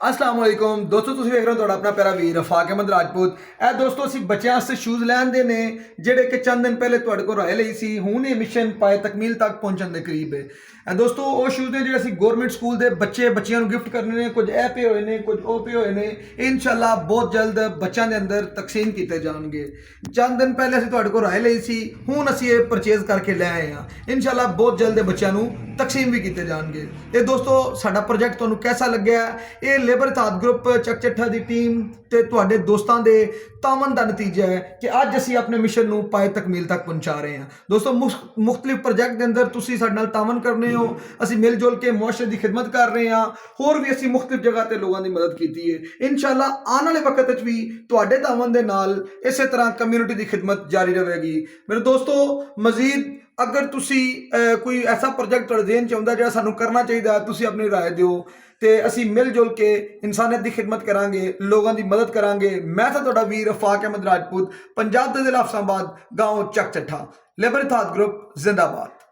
अस्सलाम वालेकुम दोस्तों, ਤੁਸੀਂ ਵੇਖ ਰਹੇ ਹੋ ਤੁਹਾਡਾ ਆਪਣਾ ਪਿਆਰਾ ਵੀਰ ਰਫਾਕ ਅਹਿਮਦ ਰਾਜਪੂਤ। ਇਹ ਦੋਸਤੋ ਅਸੀਂ ਬੱਚਿਆਂ ਵਾਸਤੇ ਸ਼ੂਜ਼ ਲੈਂਦੇ ਨੇ ਜਿਹੜੇ ਕਿ ਚੰਦ ਦਿਨ ਪਹਿਲੇ ਤੁਹਾਡੇ ਕੋਲ ਰਾਏ ਲਈ ਸੀ। ਹੁਣ ਇਹ ਮਿਸ਼ਨ ਪਾਏ ਤਕਮੀਲ ਤੱਕ ਪਹੁੰਚਣ ਦੇ ਕਰੀਬ ਹੈ। ਇਹ ਦੋਸਤੋ ਉਹ ਸ਼ੂਜ਼ ਨੇ ਜਿਹੜੇ ਅਸੀਂ ਗਵਰਨਮੈਂਟ ਸਕੂਲ ਦੇ ਬੱਚਿਆਂ ਨੂੰ ਗਿਫਟ ਕਰਨੇ ਨੇ। ਕੁਝ ਇਹ ਪਏ ਹੋਏ ਨੇ, ਕੁਝ ਉਹ ਪਏ ਹੋਏ ਨੇ। ਇਨਸ਼ਾਅੱਲਾ ਬਹੁਤ ਜਲਦ ਬੱਚਿਆਂ ਦੇ ਅੰਦਰ ਤਕਸੀਮ ਕੀਤੇ ਜਾਣਗੇ। ਚੰਦ ਦਿਨ ਪਹਿਲੇ ਅਸੀਂ ਤੁਹਾਡੇ ਕੋਲ ਰਾਏ ਲਈ ਸੀ, ਹੁਣ ਅਸੀਂ ਇਹ ਪਰਚੇਜ਼ ਕਰਕੇ ਲੈ ਆਏ ਹਾਂ। ਇਨਸ਼ਾਅੱਲਾ ਬਹੁਤ ਜਲਦ ਬੱਚਿਆਂ ਨੂੰ ਤਕਸੀਮ ਵੀ ਕੀਤੇ ਜਾਣਗੇ। ਇਹ ਦੋਸਤੋ ਸਾਡਾ ਪ੍ਰੋਜੈਕਟ ਤੁਹਾਨੂੰ ਕਿਹਦਾ ਲੱਗਿਆ? ਇਹ ਲੇਬਰ ਇਤਿਹਾਦ ਗਰੁੱਪ ਚੱਕ ਚੱਠਾ ਦੀ ਟੀਮ ਤੇ ਤੁਹਾਡੇ ਦੋਸਤਾਂ ਦੇ ਤਾਮਨ ਦਾ ਨਤੀਜਾ ਹੈ ਕਿ ਅੱਜ ਅਸੀਂ ਆਪਣੇ ਮਿਸ਼ਨ ਨੂੰ ਪਾਏ ਤਕਮੀਲ ਤੱਕ ਪਹੁੰਚਾ ਰਹੇ ਹਾਂ। ਦੋਸਤੋ ਮੁਖਤਲਿਫ ਪ੍ਰੋਜੈਕਟ ਦੇ ਅੰਦਰ ਤੁਸੀਂ ਸਾਡੇ ਨਾਲ ਤਾਮਨ ਕਰਨੇ ਹੋ। ਅਸੀਂ ਮਿਲ ਜੁਲ ਕੇ ਮੁਆਸ਼ਰੇ ਦੀ ਖਿਦਮਤ ਕਰ ਰਹੇ ਹਾਂ। ਹੋਰ ਵੀ ਅਸੀਂ ਮੁਖਤਲਿਫ ਜਗ੍ਹਾ ਤੇ ਲੋਕਾਂ ਦੀ ਮਦਦ ਕੀਤੀ ਹੈ। ਇਨਸ਼ਾਅੱਲਾ ਆਉਣ ਵਾਲੇ ਵਕਤ ਵਿੱਚ ਵੀ ਤੁਹਾਡੇ ਤਾਮਨ ਦੇ ਨਾਲ ਇਸੇ ਤਰ੍ਹਾਂ ਕਮਿਊਨਿਟੀ ਦੀ ਖਿਦਮਤ ਜਾਰੀ ਰਹੇਗੀ। ਮੇਰੇ ਦੋਸਤੋ ਮਜ਼ੀਦ अगर तुसी कोई ऐसा प्रोजेक्ट तुहाडे ज़हन च आउंदा जिहड़ा सानू करना चाहिए, तुसी अपनी राय दिओ ते असी मिल जुल के इंसानियत की खिदमत करांगे, लोगों की मदद करांगे। मैं था तुहाडा वीर रफाक अहमद राजपूत, पंजाब दे ज़िला इस्लामाबाद, गाँव चक चट्ठा। लेबर इत्तेहाद ग्रुप जिंदाबाद।